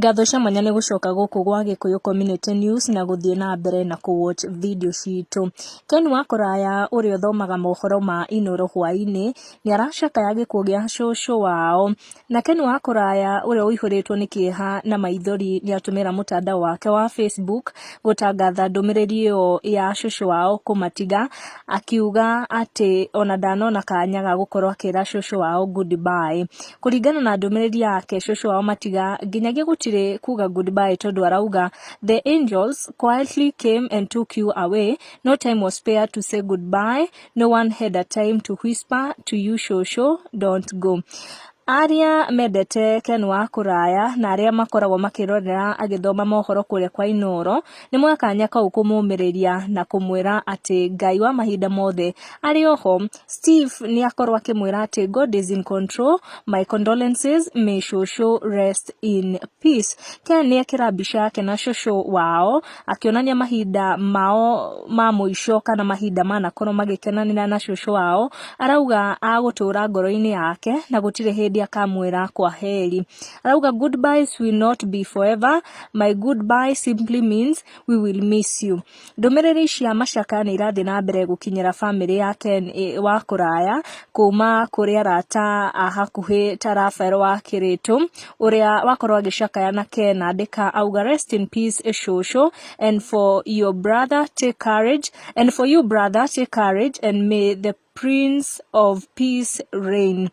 Ngatho cia mwanya nĩ gũcoka gũkũ gwa Gikuyu Community News na gũthiĩ na mbere na watch video citũ. Ken Wakuraya ũrĩa ũthomaga mohoro ma Inoro hwainĩ nĩ aracakaya gĩkuũ gĩa cũcũ wao. Na Ken Wakuraya ũrĩa ũihũrĩtwo nĩ kĩeha na maithori nĩ atũmĩra mũtandao wake wa Facebook gũtangatha ndũmĩrĩri ĩyo ya cũcũ wao kũmatiga, akiuga atĩ ona ndanona kanya ga gũkorwo akĩra cũcũ wao goodbye. Kũringana na ndũmĩrĩri yake, cũcũ wao matiga nginyagia kuga goodbye tondu arauga the angels quietly came and took you away. No time was spared to say goodbye. No one had a time to whisper to you, Shosho, don't go. Aria mendete Ken Wakuraya na aria makoragwo makirorera agithoma mohoro kuria kwa Inoro ni mwakanya kau kumumiriria na kumwira ati Ngai wa mahinda mothe ari oho. Steve ni akorwo akimwira ati God is in control. My condolences, may Shosho rest in peace. Ken ni akira mbica yake na Shosho wao akionania mahinda mao ma muico kana mahinda manakorwo magikenanira na Shosho wao. Arauga agutura ngoro-ini yake na gutire hindi akamwira kwa heri. Arauga goodbyes will not be forever. My goodbye simply means we will miss you. Ndũmĩrĩri cia macaka nĩ irathi na mbere gũkinyĩra family ya Ken Wakuraya kuma kũrĩ arata a hakuhĩ ta Rafael wa Kiritu ũrĩa wakorwo agĩcakaya na Ken. Andĩka auga rest in peace Shosho, and for your brother take courage, and for you brother take courage, and may the Prince of Peace reign.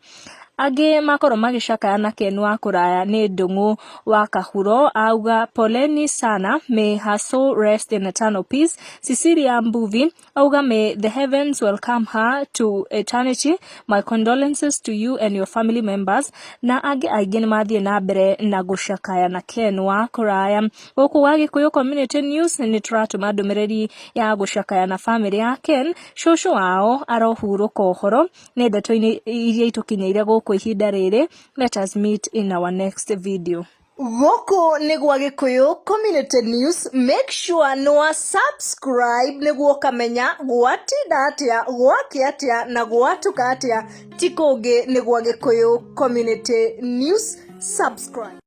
Age makoro magicakaya na Ken Wakuraya ni Ndung'u wa Kahuro auga poleni sana, may her soul rest in eternal peace. Cecilia Mbuvi auga may the heavens welcome her to eternity. My condolences to you and your family members. Na age aingĩ nĩ mathiĩ na mbere na gucakaya na Ken Wakuraya. Gũkũ gwa Gikuyu Community News nĩ tũratũma ndũmĩrĩri ya gucakaya na family ya Ken. Cũcũ wao arohurũka ũhoro nĩ ndeto-inĩ iria itukinyĩire kwa ihinda rĩrĩ. Let us meet in our next video. Gũkũ nĩ gwa Gikuyu Community News. Make sure nĩ subscribe nĩguo kamenya gwatinda atĩa, gwake atĩa na gwatuka atĩa. Ti kũngĩ nĩ gwa Gikuyu Community News. Subscribe.